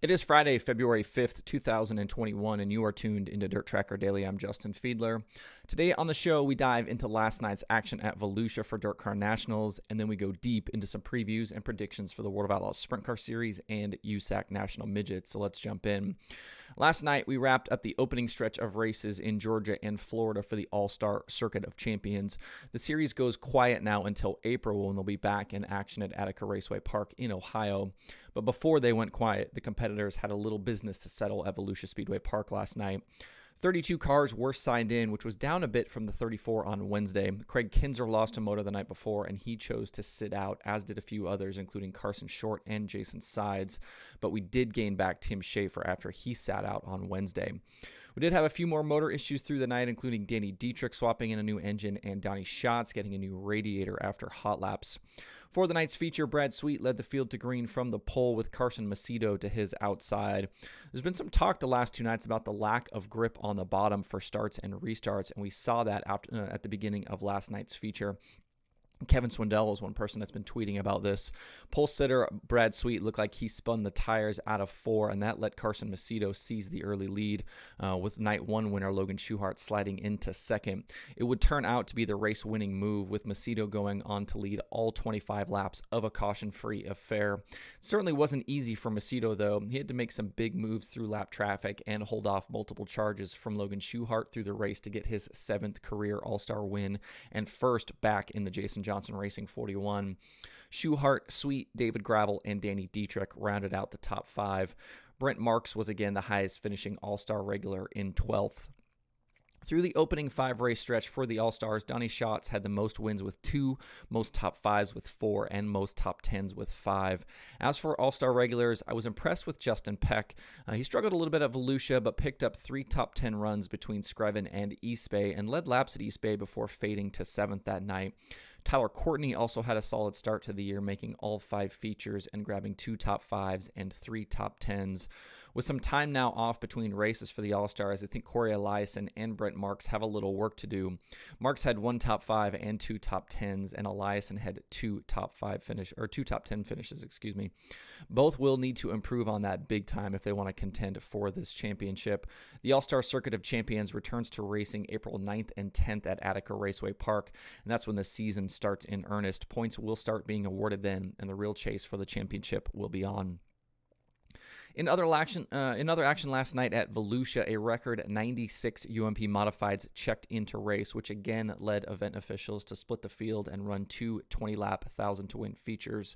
It is Friday, February 5th, 2021, and you are tuned into DIRTRACKR Daily. I'm Justin Fiedler. Today on the show, we dive into last night's action at Volusia for DIRTcar Nationals, and then we go deep into some previews and predictions for the World of Outlaws Sprint Car Series and USAC National Midgets. So let's jump in. Last night, we wrapped up the opening stretch of races in Georgia and Florida for the All-Star Circuit of Champions. The series goes quiet now until April when they'll be back in action at Attica Raceway Park in Ohio. But before they went quiet, the competitors had a little business to settle at Volusia Speedway Park last night. 32 cars were signed in, which was down a bit from the 34 on Wednesday. Craig Kinzer lost a motor the night before, and he chose to sit out, as did a few others, including Carson Short and Jason Sides. But we did gain back Tim Schaefer after he sat out on Wednesday. We did have a few more motor issues through the night, including Danny Dietrich swapping in a new engine and Donnie Schatz getting a new radiator after hot laps. For the night's feature, Brad Sweet led the field to green from the pole with Carson Macedo to his outside. There's been some talk the last two nights about the lack of grip on the bottom for starts and restarts, and we saw that at the beginning of last night's feature. Kevin Swindell is one person that's been tweeting about this. Pole sitter Brad Sweet looked like he spun the tires out of 4, and that let Carson Macedo seize the early lead, with night 1 winner Logan Schuchart sliding into second. It would turn out to be the race-winning move, with Macedo going on to lead all 25 laps of a caution-free affair. It certainly wasn't easy for Macedo, though. He had to make some big moves through lap traffic and hold off multiple charges from Logan Schuchart through the race to get his 7th career All-Star win and first back in the Jason Johnson Racing 41. Schuchart, Sweet, David Gravel, and Danny Dietrich rounded out the top 5. Brent Marks was again the highest finishing All-Star regular in 12th. Through the opening 5-race stretch for the All-Stars, Donnie Schatz had the most wins with 2, most top 5s with 4, and most top 10s with 5. As for All-Star regulars, I was impressed with Justin Peck. He struggled a little bit at Volusia, but picked up 3 top 10 runs between Screven and East Bay, and led laps at East Bay before fading to 7th that night. Tyler Courtney also had a solid start to the year, making all 5 features and grabbing 2 top 5s and 3 top 10s. With some time now off between races for the All-Stars, I think Corey Eliason and Brent Marks have a little work to do. Marks had 1 top 5 and 2 top 10s, and Eliason had 2 top 10 finishes, Both will need to improve on that big time if they want to contend for this championship. The All-Star Circuit of Champions returns to racing April 9th and 10th at Attica Raceway Park, and that's when the season starts in earnest. Points will start being awarded then, and the real chase for the championship will be on. In other action last night at Volusia, a record 96 UMP modifieds checked into race, which again led event officials to split the field and run 2 20-lap 1,000-to-win features.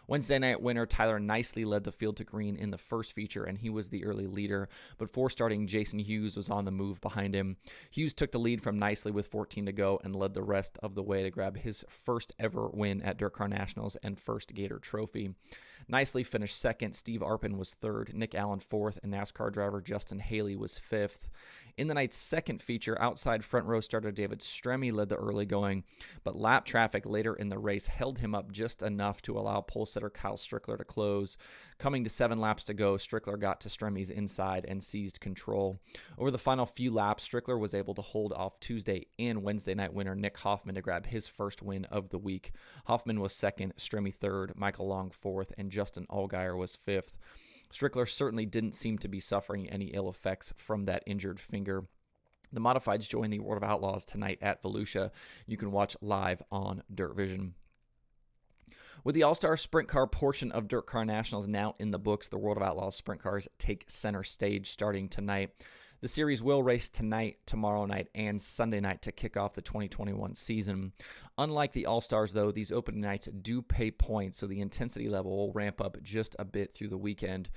Wednesday night winner Tyler Nicely led the field to green in the first feature, and he was the early leader, but 4-starting Jason Hughes was on the move behind him. Hughes took the lead from Nicely with 14 to go and led the rest of the way to grab his first ever win at DIRTcar Nationals and first Gator Trophy. Nicely finished second, Steve Arpin was third, Nick Allen fourth, and NASCAR driver Justin Haley was fifth. In the night's second feature, outside front row starter David Stremme led the early going, but lap traffic later in the race held him up just enough to allow pole sitter Kyle Strickler to close. Coming to 7 laps to go, Strickler got to Stremme's inside and seized control. Over the final few laps, Strickler was able to hold off Tuesday and Wednesday night winner Nick Hoffman to grab his first win of the week. Hoffman was second, Stremme third, Michael Long fourth, and Justin Allgaier was fifth. Strickler certainly didn't seem to be suffering any ill effects from that injured finger. The modifieds join the World of Outlaws tonight at Volusia. You can watch live on Dirt Vision. With the All-Star Sprint Car portion of DIRTcar Nationals now in the books, the World of Outlaws Sprint Cars take center stage starting tonight. The series will race tonight, tomorrow night, and Sunday night to kick off the 2021 season. Unlike the All-Stars, though, these opening nights do pay points, so the intensity level will ramp up just a bit through the weekend.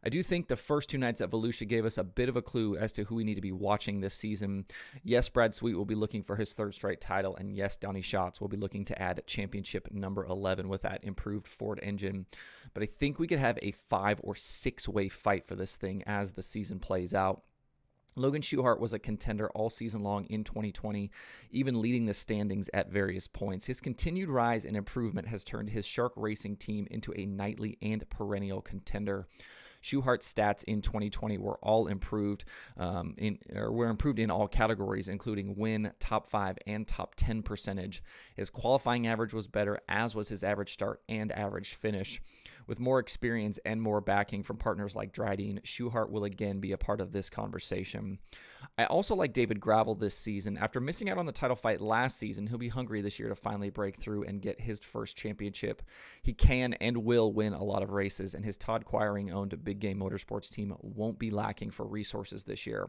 I do think the first 2 nights at Volusia gave us a bit of a clue as to who we need to be watching this season. Yes, Brad Sweet will be looking for his 3rd straight title, and yes, Donnie Schatz will be looking to add championship number 11 with that improved Ford engine. But I think we could have a 5 or 6-way fight for this thing as the season plays out. Logan Schuchart was a contender all season long in 2020, even leading the standings at various points. His continued rise and improvement has turned his Shark Racing team into a nightly and perennial contender. Schuchart's stats in 2020 were all improved, in all categories, including win, top 5, and top 10 percentage. His qualifying average was better, as was his average start and average finish. With more experience and more backing from partners like Dryden, Schuchart will again be a part of this conversation. I also like David Gravel this season. After missing out on the title fight last season, he'll be hungry this year to finally break through and get his first championship. He can and will win a lot of races, and his Todd Quiring-owned Big Game Motorsports team won't be lacking for resources this year.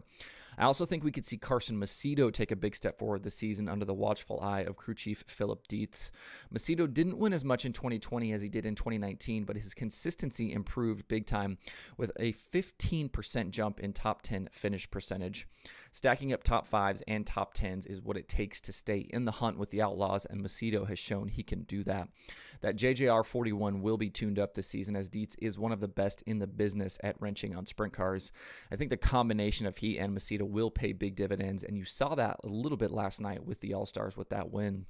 I also think we could see Carson Macedo take a big step forward this season under the watchful eye of crew chief Philip Dietz. Macedo didn't win as much in 2020 as he did in 2019, but his consistency improved big time with a 15% jump in top 10 finish percentage. Stacking up top 5s and top 10s is what it takes to stay in the hunt with the Outlaws, and Macedo has shown he can do that. That JJR 41 will be tuned up this season, as Dietz is one of the best in the business at wrenching on sprint cars. I think the combination of he and Macedo will pay big dividends, and you saw that a little bit last night with the All-Stars with that win.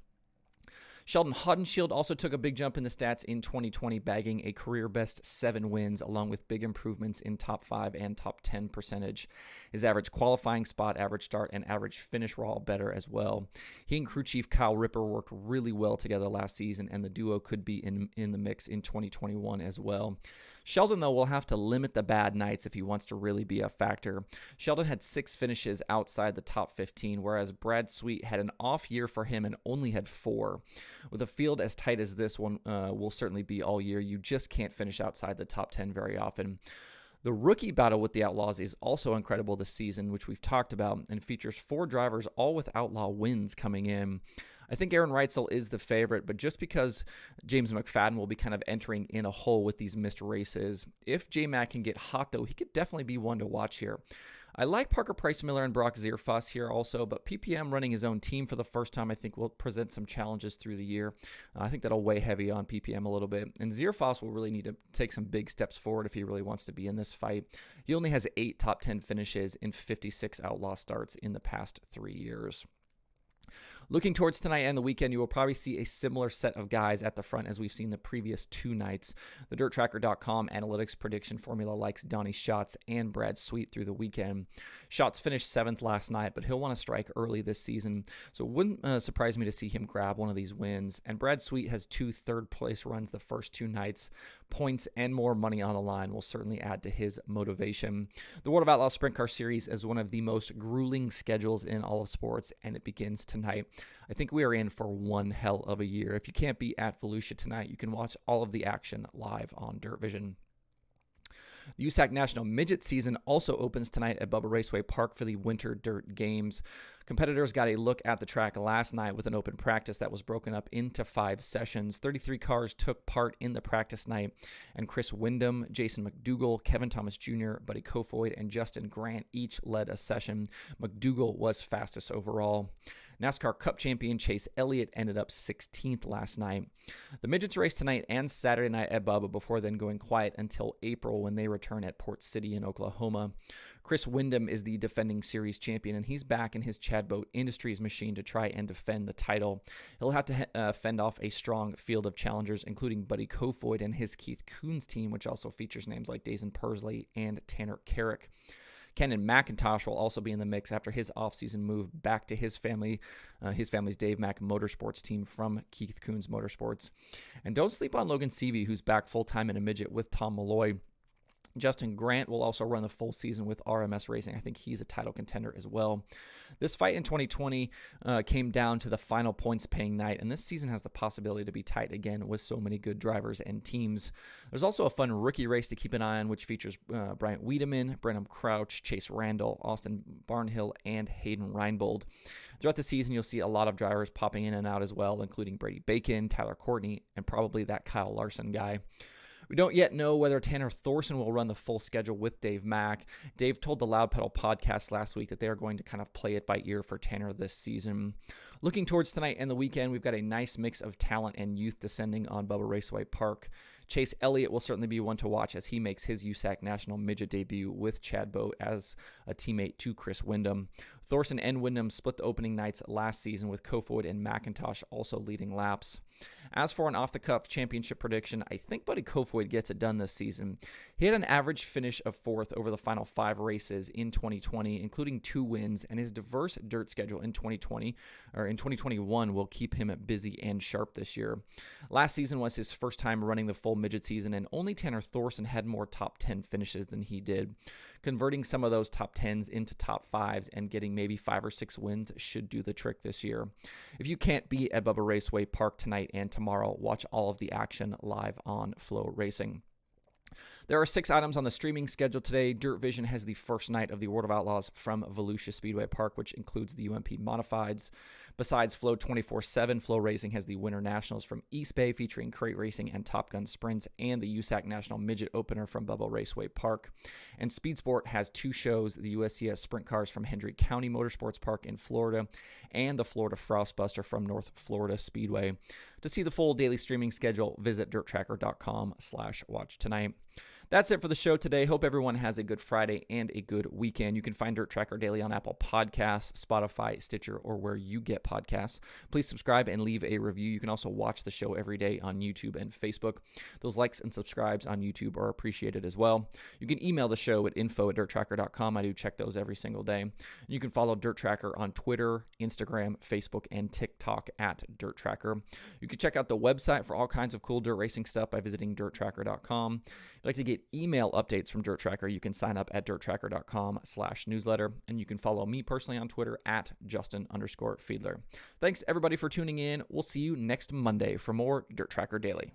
Sheldon Haudenschild also took a big jump in the stats in 2020, bagging a career-best 7 wins, along with big improvements in top 5 and top 10 percentage. His average qualifying spot, average start, and average finish were all better as well. He and crew chief Kyle Ripper worked really well together last season, and the duo could be in the mix in 2021 as well. Sheldon, though, will have to limit the bad nights if he wants to really be a factor. Sheldon had 6 finishes outside the top 15, whereas Brad Sweet had an off year for him and only had 4. With a field as tight as this one will certainly be all year, you just can't finish outside the top 10 very often. The rookie battle with the Outlaws is also incredible this season, which we've talked about, and features 4 drivers, all with Outlaw wins coming in. I think Aaron Reitzel is the favorite, but just because James McFadden will be kind of entering in a hole with these missed races, if J-Mac can get hot, though, he could definitely be one to watch here. I like Parker Price-Miller and Brock Zierfoss here also, but PPM running his own team for the first time I think will present some challenges through the year. I think that'll weigh heavy on PPM a little bit, and Zierfoss will really need to take some big steps forward if he really wants to be in this fight. He only has 8 top 10 finishes in 56 Outlaw starts in the past 3 years. Looking towards tonight and the weekend, you will probably see a similar set of guys at the front as we've seen the previous 2 nights. The DIRTRACKR.com analytics prediction formula likes Donnie Schatz and Brad Sweet through the weekend. Schatz finished 7th last night, but he'll want to strike early this season, so it wouldn't surprise me to see him grab one of these wins. And Brad Sweet has 2 third-place runs the first 2 nights. Points and more money on the line will certainly add to his motivation. The World of Outlaw Sprint Car Series is one of the most grueling schedules in all of sports, and it begins tonight. I think we are in for one hell of a year. If you can't be at Volusia tonight, you can watch all of the action live on Dirt Vision. The USAC National Midget season also opens tonight at Bubba Raceway Park for the Winter Dirt Games. Competitors got a look at the track last night with an open practice that was broken up into 5 sessions. 33 cars took part in the practice night, and Chris Wyndham, Jason McDougall, Kevin Thomas Jr., Buddy Kofoid, and Justin Grant each led a session. McDougall was fastest overall. NASCAR Cup champion Chase Elliott ended up 16th last night. The Midgets race tonight and Saturday night at Bubba before then going quiet until April when they return at Port City in Oklahoma. Chris Wyndham is the defending series champion, and he's back in his Chad Boat Industries machine to try and defend the title. He'll have to fend off a strong field of challengers, including Buddy Kofoid and his Keith Coons team, which also features names like Dazen Persley and Tanner Carrick. Kenan McIntosh will also be in the mix after his offseason move back to his family's Dave Mack Motorsports team from Keith Coons Motorsports. And don't sleep on Logan Seavey, who's back full-time in a midget with Tom Malloy. Justin Grant will also run the full season with RMS Racing. I think he's a title contender as well. This fight in 2020 came down to the final points-paying night, and this season has the possibility to be tight again with so many good drivers and teams. There's also a fun rookie race to keep an eye on, which features Bryant Wiedemann, Brenham Crouch, Chase Randall, Austin Barnhill, and Hayden Reinbold. Throughout the season, you'll see a lot of drivers popping in and out as well, including Brady Bacon, Tyler Courtney, and probably that Kyle Larson guy. We don't yet know whether Tanner Thorson will run the full schedule with Dave Mack. Dave told the Loud Pedal podcast last week that they are going to kind of play it by ear for Tanner this season. Looking towards tonight and the weekend, we've got a nice mix of talent and youth descending on Bubba Raceway Park. Chase Elliott will certainly be one to watch as he makes his USAC National Midget debut with Chad Boat as a teammate to Chris Wyndham. Thorson and Wyndham split the opening nights last season with Kofoid and McIntosh also leading laps. As for an off-the-cuff championship prediction, I think Buddy Kofoid gets it done this season. He had an average finish of 4th over the final 5 races in 2020, including 2 wins, and his diverse dirt schedule in 2021 will keep him busy and sharp this year. Last season was his first time running the full midget season, and only Tanner Thorson had more top 10 finishes than he did. Converting some of those top 10s into top 5s and getting maybe 5 or 6 wins should do the trick this year. If you can't be at Bubba Raceway Park tonight and tomorrow, watch all of the action live on Flow Racing. There are 6 items on the streaming schedule today. Dirt Vision has the first night of the World of Outlaws from Volusia Speedway Park, which includes the UMP Modifieds. Besides Flow 24/7, Flow Racing has the Winter Nationals from East Bay featuring crate racing and Top Gun sprints, and the USAC National Midget Opener from Bubba Raceway Park. And Speed Sport has 2 shows, the USCS Sprint Cars from Hendrick County Motorsports Park in Florida, and the Florida Frostbuster from North Florida Speedway. To see the full daily streaming schedule, visit DIRTRACKR.com/watch tonight. That's it for the show today. Hope everyone has a good Friday and a good weekend. You can find DIRTRACKR Daily on Apple Podcasts, Spotify, Stitcher, or where you get podcasts. Please subscribe and leave a review. You can also watch the show every day on YouTube and Facebook. Those likes and subscribes on YouTube are appreciated as well. You can email the show at info@dirttracker.com. I do check those every single day. You can follow DIRTRACKR on Twitter, Instagram, Facebook, and TikTok at DIRTRACKR. You can check out the website for all kinds of cool dirt racing stuff by visiting dirttracker.com. If you'd like to get email updates from DIRTRACKR, you can sign up at dirttracker.com/newsletter, and you can follow me personally on Twitter at Justin_Fiedler. Thanks everybody for tuning in. We'll see you next Monday for more DIRTRACKR Daily.